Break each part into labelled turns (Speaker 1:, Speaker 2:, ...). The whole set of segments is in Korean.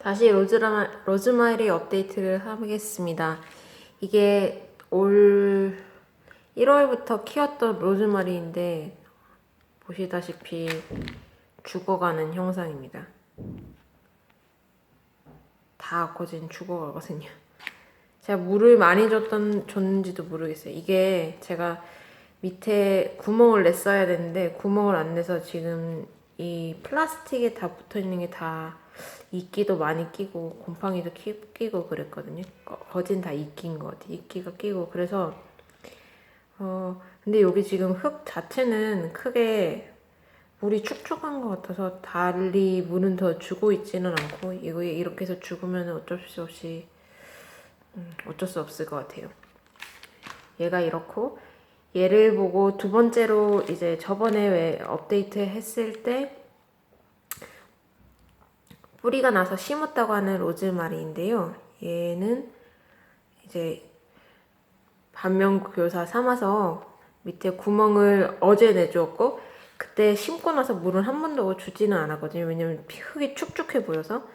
Speaker 1: 다시 로즈마리 업데이트를 하겠습니다. 이게 올 1월부터 키웠던 로즈마리인데 보시다시피 죽어가는 형상입니다. 다 거진 죽어가거든요. 제가 물을 많이 줬는지도 모르겠어요. 이게 제가 밑에 구멍을 냈어야 되는데 구멍을 안 내서 지금 이 플라스틱에 다 붙어있는 게 다 이끼도 많이 끼고 곰팡이도 끼고 그랬거든요. 거진 다 이끼인 것 같아요. 이끼가 끼고 그래서 근데 여기 지금 흙 자체는 크게 물이 축축한 것 같아서 달리 물은 더 주고 있지는 않고 이거 이렇게 해서 죽으면 어쩔 수 없을 것 같아요. 얘가 이렇고 얘를 보고 두 번째로 이제 저번에 왜 업데이트 했을 때 뿌리가 나서 심었다고 하는 로즈마리인데요. 얘는 이제 반면교사 삼아서 밑에 구멍을 어제 내주었고 그때 심고 나서 물을 한 번도 주지는 않았거든요. 왜냐면 흙이 축축해 보여서.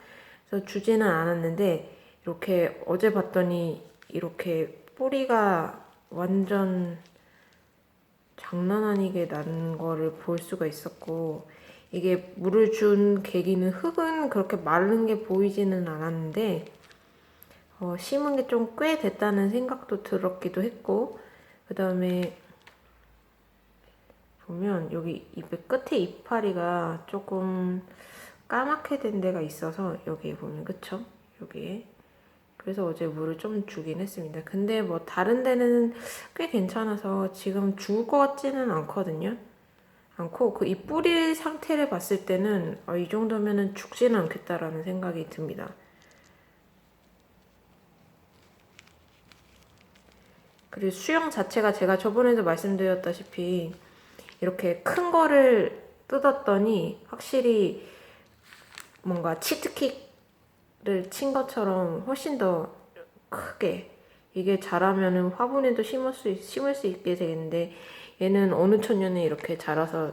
Speaker 1: 그래서 주지는 않았는데 이렇게 어제 봤더니 이렇게 뿌리가 완전 장난 아니게 난 거를 볼 수가 있었고 이게 물을 준 계기는 흙은 그렇게 마른 게 보이지는 않았는데 심은 게 좀 꽤 됐다는 생각도 들었기도 했고 그 다음에 보면 여기 끝에 이파리가 조금 까맣게 된 데가 있어서 여기에 보면 그쵸? 여기에 그래서 어제 물을 좀 주긴 했습니다. 근데 뭐 다른 데는 꽤 괜찮아서 지금 죽을 것 같지는 않거든요. 않고 그 이 뿌리 상태를 봤을 때는 이 정도면은 죽지는 않겠다라는 생각이 듭니다. 그리고 수영 자체가 제가 저번에도 말씀드렸다시피 이렇게 큰 거를 뜯었더니 확실히 뭔가 치트키를 친 것처럼 훨씬 더 크게 이게 자라면은 화분에도 심을 수 있게 되겠는데 얘는 어느 천년에 이렇게 자라서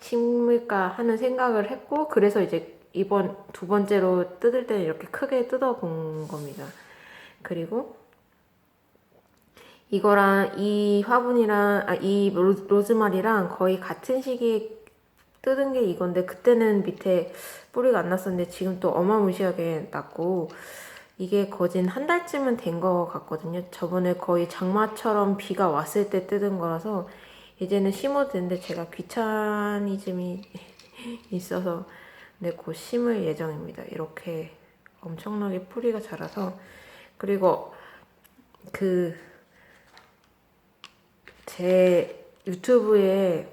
Speaker 1: 심을까 하는 생각을 했고 그래서 이제 이번 두 번째로 뜯을 때는 이렇게 크게 뜯어본 겁니다. 그리고 이거랑 이 화분이랑 이 로즈마리랑 거의 같은 시기에 뜯은 게 이건데 그때는 밑에 뿌리가 안 났었는데 지금 또 어마무시하게 났고 이게 거진 한 달쯤은 된 거 같거든요. 저번에 거의 장마처럼 비가 왔을 때 뜯은 거라서 이제는 심어도 되는데 제가 귀차니즘이 있어서 곧 심을 예정입니다. 이렇게 엄청나게 뿌리가 자라서 그리고 제 유튜브에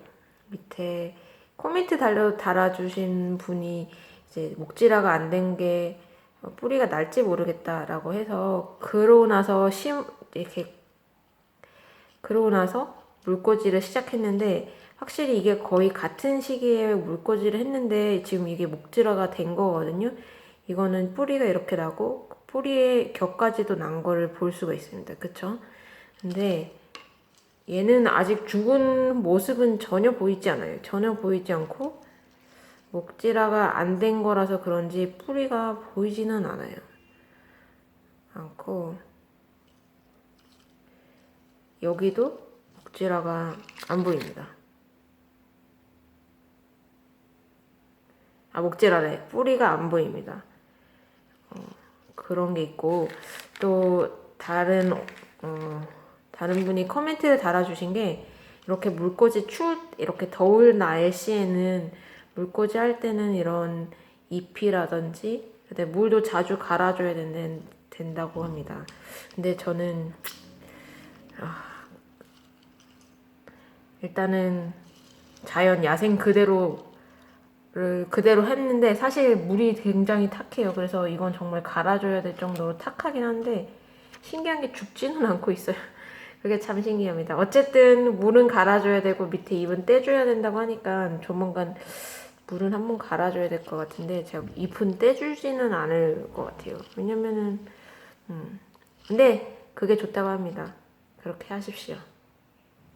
Speaker 1: 밑에 코멘트 달아주신 분이 이제 목질화가 안 된 게 뿌리가 날지 모르겠다라고 해서 그러고 나서 물꽂이를 시작했는데 확실히 이게 거의 같은 시기에 물꽂이를 했는데 지금 이게 목질화가 된 거거든요. 이거는 뿌리가 이렇게 나고 뿌리의 격까지도 난 거를 볼 수가 있습니다. 그쵸? 근데 얘는 아직 죽은 모습은 전혀 보이지 않아요. 전혀 보이지 않고 목질화가 안 된 거라서 그런지 뿌리가 보이지는 않고 여기도 목질화가 안 보입니다. 목질화래. 뿌리가 안 보입니다. 그런 게 있고 또 다른 분이 코멘트를 달아주신 게 이렇게 물꽂이 이렇게 더울 날씨에는 물꽂이 할 때는 이런 잎이라든지 근데 물도 자주 갈아줘야 된다고 합니다. 근데 저는 일단은 자연 야생 그대로 했는데 사실 물이 굉장히 탁해요. 그래서 이건 정말 갈아줘야 될 정도로 탁하긴 한데 신기한 게 죽지는 않고 있어요. 그게 참 신기합니다. 어쨌든 물은 갈아줘야 되고 밑에 잎은 떼줘야 된다고 하니까 조만간 물은 한번 갈아줘야 될 것 같은데 제가 잎은 떼주지는 않을 것 같아요. 왜냐면은 근데 그게 좋다고 합니다. 그렇게 하십시오.